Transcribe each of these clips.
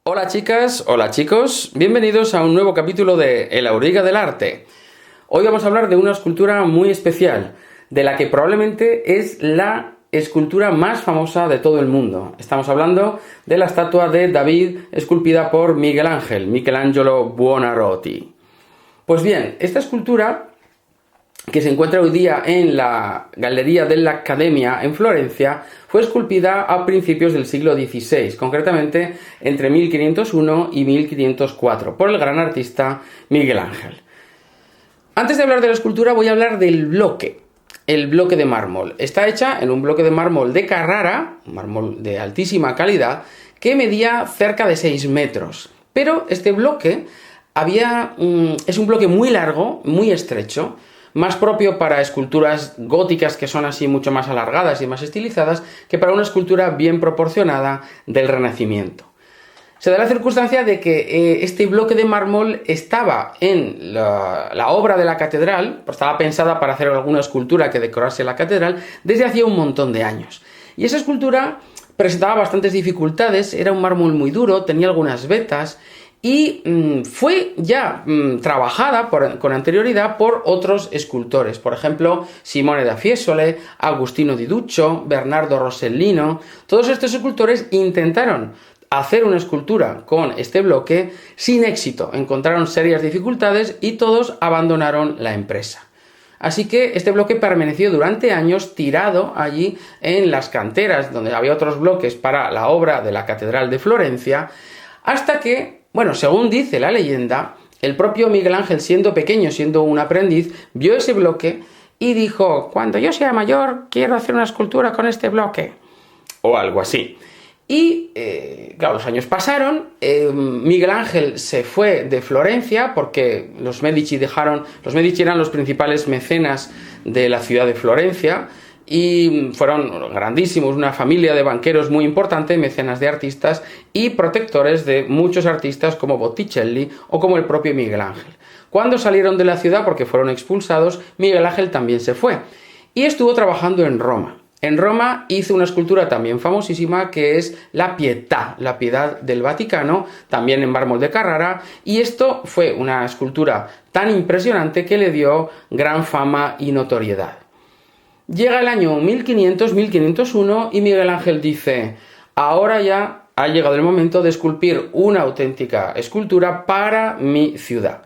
Hola chicas, hola chicos, bienvenidos a un nuevo capítulo de El Auriga del Arte. Hoy vamos a hablar de una escultura muy especial, de la que probablemente es la escultura más famosa de todo el mundo. Estamos hablando de la estatua de David esculpida por Miguel Ángel, Michelangelo Buonarroti. Pues bien, esta escultura, que se encuentra hoy día en la Galería dell'Accademia en Florencia, fue esculpida a principios del siglo XVI, concretamente entre 1501 y 1504, por el gran artista Miguel Ángel. Antes de hablar de la escultura voy a hablar del bloque, el bloque de mármol. Está hecha en un bloque de mármol de Carrara, un mármol de altísima calidad, que medía cerca de 6 metros. Pero este bloque es un bloque muy largo, muy estrecho, más propio para esculturas góticas que son así mucho más alargadas y más estilizadas que para una escultura bien proporcionada del Renacimiento. Se da la circunstancia de que este bloque de mármol estaba en la obra de la catedral, estaba pensada para hacer alguna escultura que decorase la catedral desde hacía un montón de años. Y esa escultura presentaba bastantes dificultades, era un mármol muy duro, tenía algunas vetas y fue ya trabajada con anterioridad por otros escultores, por ejemplo Simone da Fiesole, Agustino di Duccio, Bernardo Rossellino. Todos estos escultores intentaron hacer una escultura con este bloque sin éxito, encontraron serias dificultades y todos abandonaron la empresa. Así que este bloque permaneció durante años tirado allí en las canteras donde había otros bloques para la obra de la Catedral de Florencia, hasta que, según dice la leyenda, el propio Miguel Ángel, siendo pequeño, siendo un aprendiz, vio ese bloque y dijo: cuando yo sea mayor quiero hacer una escultura con este bloque, o algo así. Y, claro, los años pasaron, Miguel Ángel se fue de Florencia porque los Medici eran los principales mecenas de la ciudad de Florencia y fueron grandísimos, una familia de banqueros muy importante, mecenas de artistas y protectores de muchos artistas como Botticelli o como el propio Miguel Ángel. Cuando salieron de la ciudad, porque fueron expulsados, Miguel Ángel también se fue y estuvo trabajando en Roma. En Roma hizo una escultura también famosísima que es la Pietà, la Piedad del Vaticano, también en mármol de Carrara, y esto fue una escultura tan impresionante que le dio gran fama y notoriedad. Llega el año 1500-1501 y Miguel Ángel dice: ahora ya ha llegado el momento de esculpir una auténtica escultura para mi ciudad.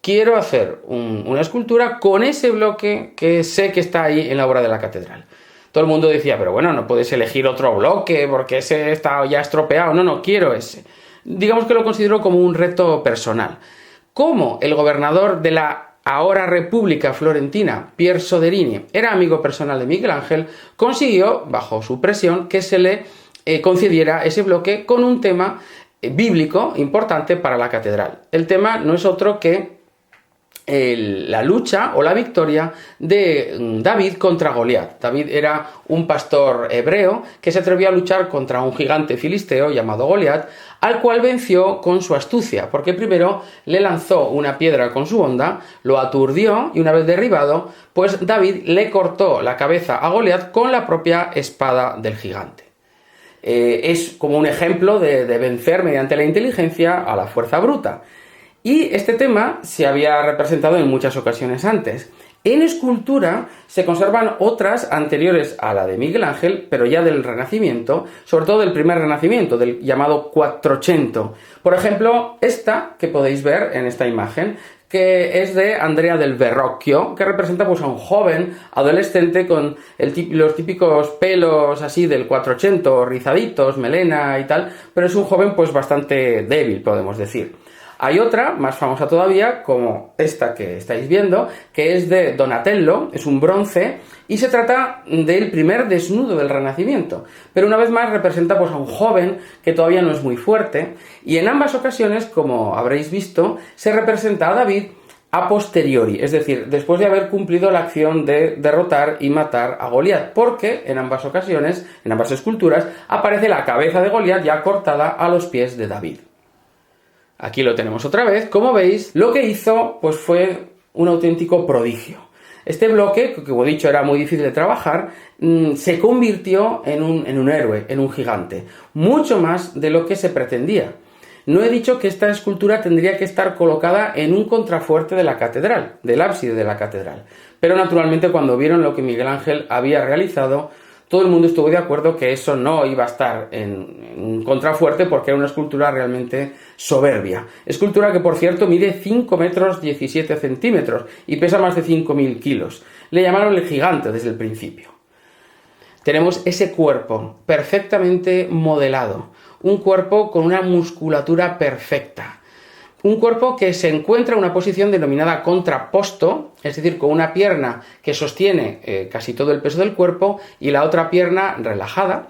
Quiero hacer una escultura con ese bloque que sé que está ahí en la obra de la catedral. Todo el mundo decía: pero no puedes elegir otro bloque porque ese está ya estropeado. No, quiero ese. Digamos que lo considero como un reto personal. Como el gobernador de la ahora República Florentina, Pier Soderini, era amigo personal de Miguel Ángel, consiguió, bajo su presión, que se le concediera ese bloque con un tema bíblico importante para la catedral. El tema no es otro que la lucha o la victoria de David contra Goliat. David era un pastor hebreo que se atrevió a luchar contra un gigante filisteo llamado Goliat, al cual venció con su astucia, porque primero le lanzó una piedra con su honda, lo aturdió y una vez derribado, pues David le cortó la cabeza a Goliat con la propia espada del gigante. Es como un ejemplo de vencer mediante la inteligencia a la fuerza bruta. Y este tema se había representado en muchas ocasiones antes. En escultura se conservan otras anteriores a la de Miguel Ángel, pero ya del Renacimiento, sobre todo del primer Renacimiento, del llamado Quattrocento. Por ejemplo, esta que podéis ver en esta imagen, que es de Andrea del Verrocchio, que representa a un joven adolescente con los típicos pelos así del Quattrocento, rizaditos, melena y tal, pero es un joven bastante débil, podemos decir. Hay otra, más famosa todavía, como esta que estáis viendo, que es de Donatello, es un bronce, y se trata del primer desnudo del Renacimiento. Pero una vez más representa a un joven que todavía no es muy fuerte, y en ambas ocasiones, como habréis visto, se representa a David a posteriori, es decir, después de haber cumplido la acción de derrotar y matar a Goliat, porque en ambas ocasiones, en ambas esculturas, aparece la cabeza de Goliat ya cortada a los pies de David. Aquí lo tenemos otra vez. Como veis, lo que hizo fue un auténtico prodigio. Este bloque, que como he dicho era muy difícil de trabajar, se convirtió en un héroe, en un gigante. Mucho más de lo que se pretendía. No he dicho que esta escultura tendría que estar colocada en un contrafuerte de la catedral, del ábside de la catedral. Pero naturalmente cuando vieron lo que Miguel Ángel había realizado, todo el mundo estuvo de acuerdo que eso no iba a estar en un contrafuerte porque era una escultura realmente soberbia. Escultura que, por cierto, mide 5 metros 17 centímetros y pesa más de 5.000 kilos. Le llamaron el gigante desde el principio. Tenemos ese cuerpo perfectamente modelado, un cuerpo con una musculatura perfecta. Un cuerpo que se encuentra en una posición denominada contrapposto, es decir, con una pierna que sostiene casi todo el peso del cuerpo y la otra pierna relajada.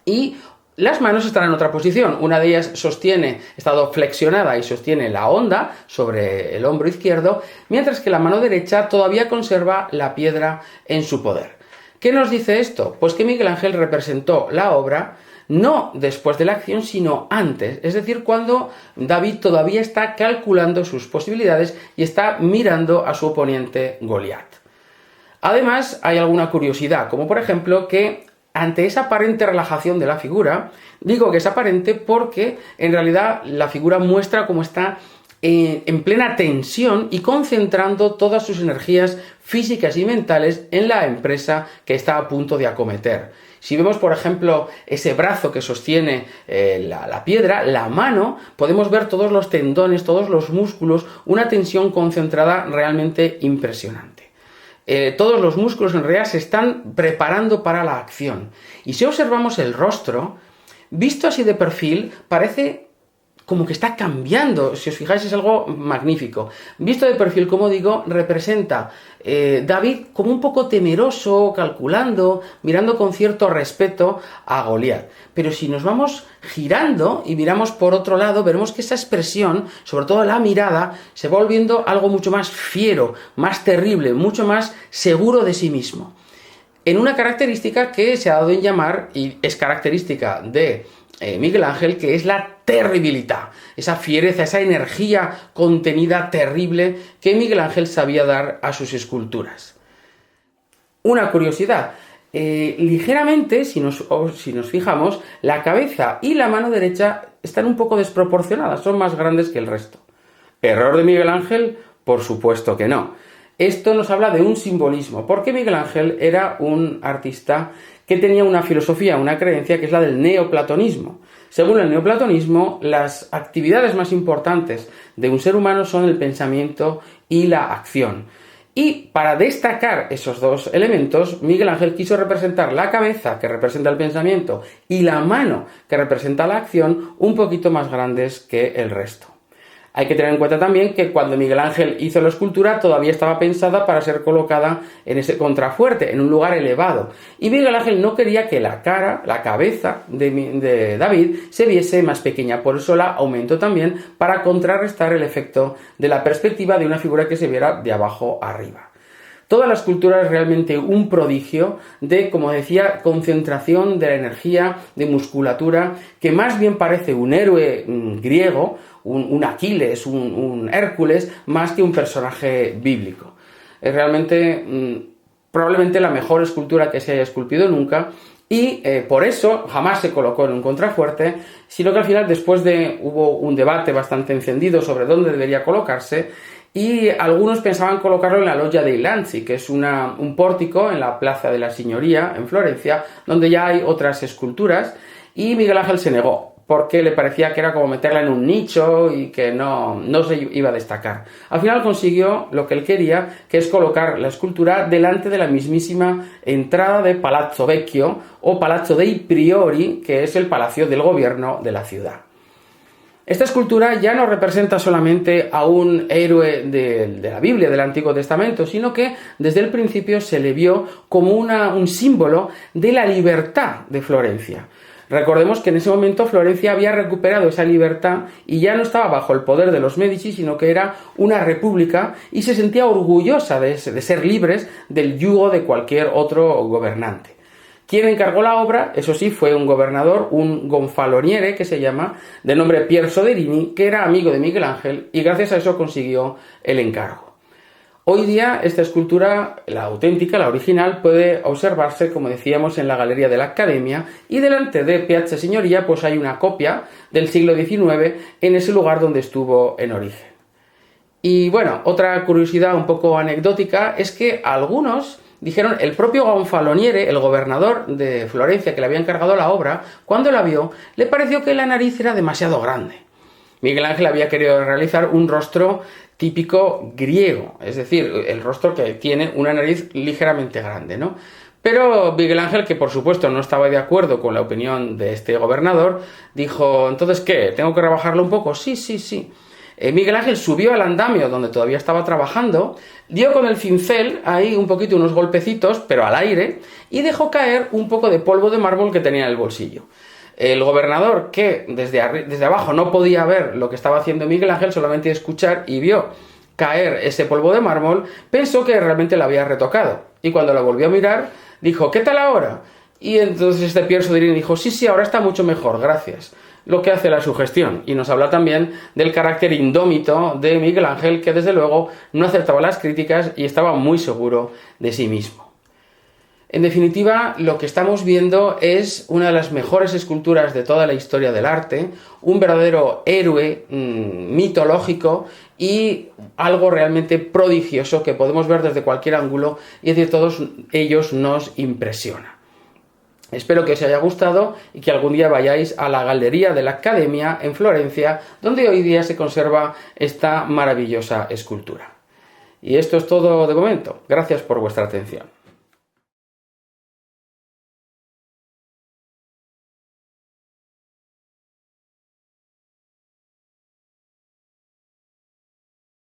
Y las manos están en otra posición. Una de ellas está flexionada y sostiene la honda sobre el hombro izquierdo, mientras que la mano derecha todavía conserva la piedra en su poder. ¿Qué nos dice esto? Pues que Miguel Ángel representó la obra no después de la acción, sino antes, es decir, cuando David todavía está calculando sus posibilidades y está mirando a su oponente Goliat. Además, hay alguna curiosidad, como por ejemplo que ante esa aparente relajación de la figura, digo que es aparente porque en realidad la figura muestra cómo está en plena tensión y concentrando todas sus energías físicas y mentales en la empresa que está a punto de acometer. Si vemos, por ejemplo, ese brazo que sostiene la piedra, la mano, podemos ver todos los tendones, todos los músculos, una tensión concentrada realmente impresionante. Todos los músculos en realidad se están preparando para la acción. Y si observamos el rostro, visto así de perfil, parece como que está cambiando. Si os fijáis, es algo magnífico. Visto de perfil, como digo, representa David como un poco temeroso, calculando, mirando con cierto respeto a Goliat. Pero si nos vamos girando y miramos por otro lado, veremos que esa expresión, sobre todo la mirada, se va volviendo algo mucho más fiero, más terrible, mucho más seguro de sí mismo. En una característica que se ha dado en llamar, y es característica de Miguel Ángel, que es la terribilidad, esa fiereza, esa energía contenida terrible que Miguel Ángel sabía dar a sus esculturas. Una curiosidad, ligeramente, si nos fijamos, la cabeza y la mano derecha están un poco desproporcionadas, son más grandes que el resto. ¿Error de Miguel Ángel? Por supuesto que no. Esto nos habla de un simbolismo, porque Miguel Ángel era un artista que tenía una filosofía, una creencia que es la del neoplatonismo. Según el neoplatonismo, las actividades más importantes de un ser humano son el pensamiento y la acción. Y para destacar esos dos elementos, Miguel Ángel quiso representar la cabeza, que representa el pensamiento, y la mano, que representa la acción, un poquito más grandes que el resto. Hay que tener en cuenta también que cuando Miguel Ángel hizo la escultura todavía estaba pensada para ser colocada en ese contrafuerte, en un lugar elevado. Y Miguel Ángel no quería que la cabeza de David se viese más pequeña, por eso la aumentó también para contrarrestar el efecto de la perspectiva de una figura que se viera de abajo arriba. Toda la escultura es realmente un prodigio de, como decía, concentración de la energía, de musculatura, que más bien parece un héroe griego, un Aquiles, un Hércules, más que un personaje bíblico. Es realmente probablemente la mejor escultura que se haya esculpido nunca y por eso jamás se colocó en un contrafuerte, sino que al final hubo un debate bastante encendido sobre dónde debería colocarse. Y algunos pensaban colocarlo en la Loggia dei Lanzi, que es un pórtico en la Plaza de la Signoria, en Florencia, donde ya hay otras esculturas, y Miguel Ángel se negó, porque le parecía que era como meterla en un nicho y que no se iba a destacar. Al final consiguió lo que él quería, que es colocar la escultura delante de la mismísima entrada de Palazzo Vecchio, o Palazzo dei Priori, que es el palacio del gobierno de la ciudad. Esta escultura ya no representa solamente a un héroe de la Biblia, del Antiguo Testamento, sino que desde el principio se le vio como un símbolo de la libertad de Florencia. Recordemos que en ese momento Florencia había recuperado esa libertad y ya no estaba bajo el poder de los Médici, sino que era una república y se sentía orgullosa de ser libres del yugo de cualquier otro gobernante. Quien encargó la obra, eso sí, fue un gobernador, un gonfaloniere que se llama, de nombre Pier Soderini, que era amigo de Miguel Ángel y gracias a eso consiguió el encargo. Hoy día esta escultura, la auténtica, la original, puede observarse, como decíamos, en la Galería de la Accademia, y delante de Piazza Signoria pues hay una copia del siglo XIX en ese lugar donde estuvo en origen. Y bueno, otra curiosidad un poco anecdótica es que algunos dijeron, el propio Gonfaloniere, el gobernador de Florencia que le había encargado la obra, cuando la vio, le pareció que la nariz era demasiado grande. Miguel Ángel había querido realizar un rostro típico griego, es decir, el rostro que tiene una nariz ligeramente grande, ¿no? Pero Miguel Ángel, que por supuesto no estaba de acuerdo con la opinión de este gobernador, dijo, ¿entonces qué? ¿Tengo que rebajarlo un poco? Sí, sí, sí. Miguel Ángel subió al andamio donde todavía estaba trabajando, dio con el cincel ahí un poquito unos golpecitos, pero al aire, y dejó caer un poco de polvo de mármol que tenía en el bolsillo. El gobernador, que desde abajo no podía ver lo que estaba haciendo Miguel Ángel, solamente escuchar, y vio caer ese polvo de mármol, pensó que realmente lo había retocado. Y cuando lo volvió a mirar, dijo, ¿qué tal ahora? Y entonces este Pier Soderini dijo, sí, sí, ahora está mucho mejor, gracias. Lo que hace la sugestión, y nos habla también del carácter indómito de Miguel Ángel, que desde luego no aceptaba las críticas y estaba muy seguro de sí mismo. En definitiva, lo que estamos viendo es una de las mejores esculturas de toda la historia del arte, un verdadero héroe mitológico y algo realmente prodigioso que podemos ver desde cualquier ángulo y de todos ellos nos impresiona. Espero que os haya gustado y que algún día vayáis a la Galería de la Accademia en Florencia, donde hoy día se conserva esta maravillosa escultura. Y esto es todo de momento. Gracias por vuestra atención.